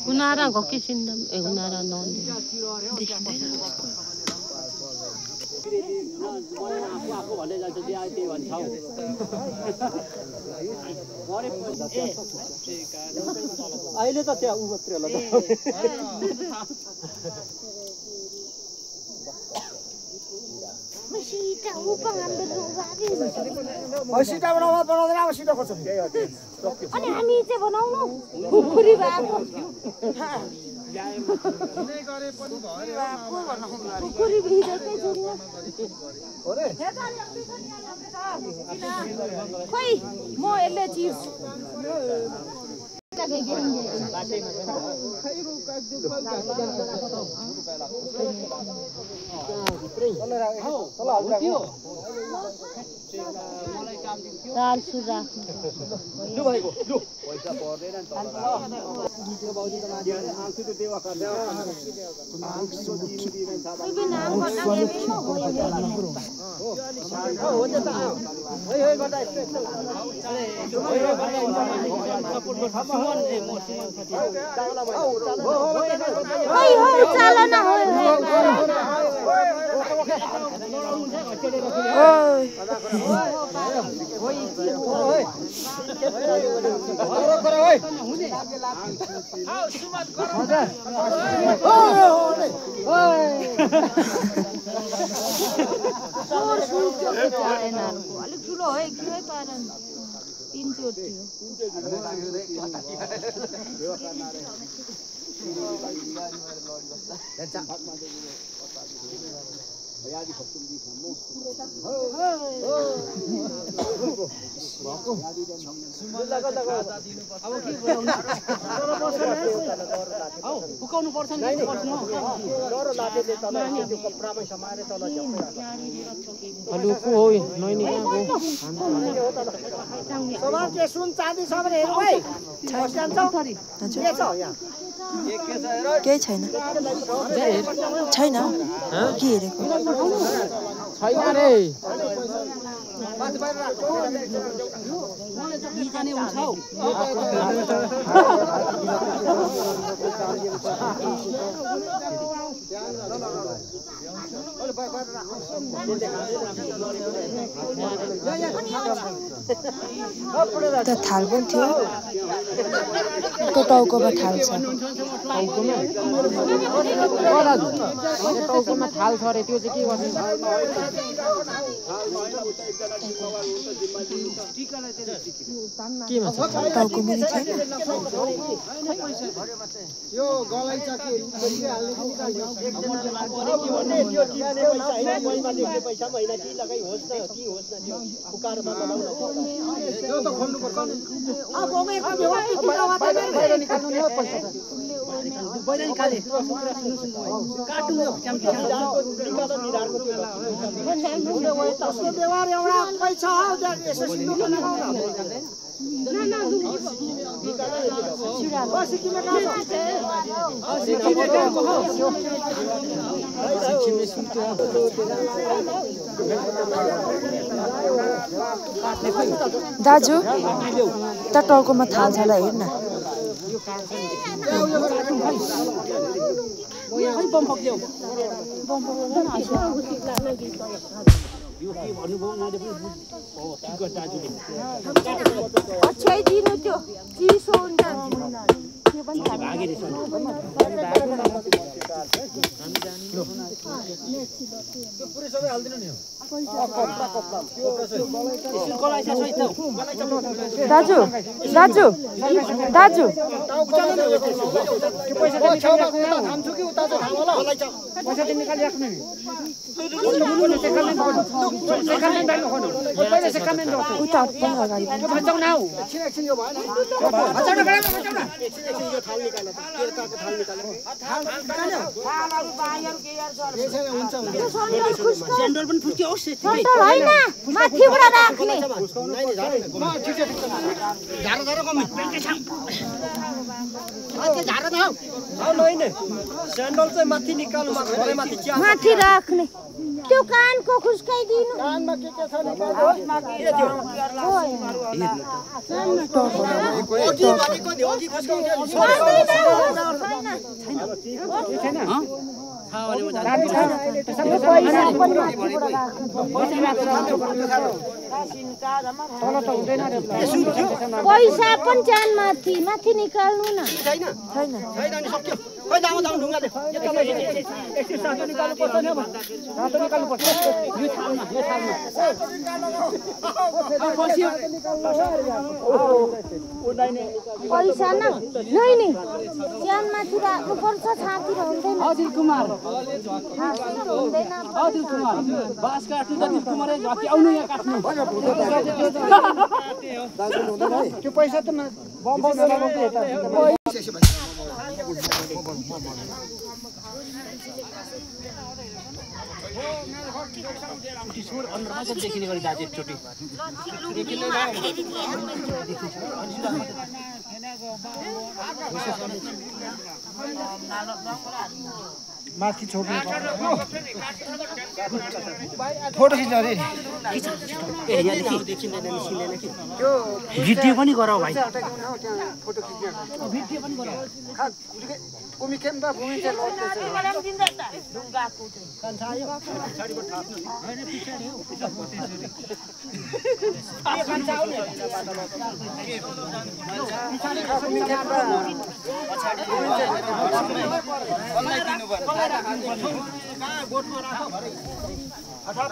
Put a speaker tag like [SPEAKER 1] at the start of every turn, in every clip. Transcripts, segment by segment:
[SPEAKER 1] Kunara goki sindam kunara non देखिँदैन
[SPEAKER 2] आफू भन्दै जान्छ जे आए त्यही भन्छौ अहिले त त्यहाँ उ मात्रै होला
[SPEAKER 3] सिटा बनाउँदा बनाउँदैन अब सिटा खोज्छ
[SPEAKER 4] अनि हामी चाहिँ बनाउनु खुकुरी भएको खुकुरी भिजेकै छैन खोइ म यसले चिज दाल सुरा
[SPEAKER 2] लु भाइको लु पैसा पर्दैन नि तल त्यो बाउजी त माथि आउँछु त देवा गर्दै
[SPEAKER 4] अलिक ठुलो हो किरै पारन 3 चोटि
[SPEAKER 2] फुकाउनु पर्छ नि
[SPEAKER 1] अलुको हो नैनी गएको
[SPEAKER 3] समान के सुन चाँदी छ भने हेरौ है के छ यहाँ
[SPEAKER 5] केही छैन छैन के हेरेको
[SPEAKER 1] छैन रे
[SPEAKER 2] जाने हुन्छ हौ
[SPEAKER 5] त थाल पनि थियो त्यो टाउकोमा थाल छ
[SPEAKER 1] टाउकोमा थाल छ रे त्यो चाहिँ के गर्नु केमा छ
[SPEAKER 5] टाउको मुनि छैन
[SPEAKER 3] यो गलैचा के हाल्ने पैसा महिना कि लगाइ होस् न कि होस् न त्यो पुकारमा बनाउन त्यो त खोल्नु पर्छ अब गोमे बाहिर निकाल्नु नि पैसा बाहिर निकाले काट्नु च्याम्पी निकाल्नु निधारको त्यो देवार एउटा पैसा हो त्यहाँ यसो सिधो लगाउन
[SPEAKER 5] दाजु त टाउकोमा थाल छ ल हेर्न
[SPEAKER 4] दिनु त्यो चिसो हुन्छ त्यो पनि
[SPEAKER 3] पुरै सबै हाल्दिनु नि
[SPEAKER 5] दाजु दाजु दाजु उता अगाडि
[SPEAKER 3] सेन्डल पनि फुट्यो होस्
[SPEAKER 4] सन्डल होइन माथिबाट राख्ने
[SPEAKER 3] झारो झारो कमी आज झारो न हौ नैने सेन्डल चाहिँ माथि निकाल्नु माथि चिया
[SPEAKER 4] माथि राख्ने त्यो कानको खुस्काइदिनु
[SPEAKER 3] कानमा के छ निकाल्नु के थियो अघि भनेको नि अघि खुस्काउने
[SPEAKER 2] छैन
[SPEAKER 4] पैसा पनि जान माथि माथि निकाल्नु न
[SPEAKER 3] छैन छैन नि सक्यो खै जाऊ ढुङ्गाले एकछिन सातो निकाल्नु पर्छ नि अब सातो निकाल्नु पर्छ यो थाल्न
[SPEAKER 4] पैसा न नै नि ज्यान माथि राख्नु पर्छ छाती हुँदैन
[SPEAKER 1] अदिल कुमार
[SPEAKER 4] हुँदैन
[SPEAKER 1] अदिल कुमार बास काट्नु अदिल कुमारै झकी आउनु यहाँ काट्नु
[SPEAKER 3] त्यो पैसा त बम
[SPEAKER 2] देखिने गरी दाजु एकचोटि
[SPEAKER 3] माथि छोड्नु फोटो खिच्नु अरे
[SPEAKER 2] ए यहाँ देखिँदैन निस्किँदैन कि त्यो भिडियो पनि गरौ भाइ
[SPEAKER 3] फोटो खिच्नु भिडियो पनि गरौ भूमि केम त भूमि चाहिँ लड्दैछ कन्छायो पछाडिबाट थाप्नु हैन पछाडी हो भूमि केम त पछाडी अनलाइन दिनु पर्छ कहाँ गोठमा राख भरे अथवा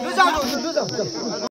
[SPEAKER 3] लु जाऊ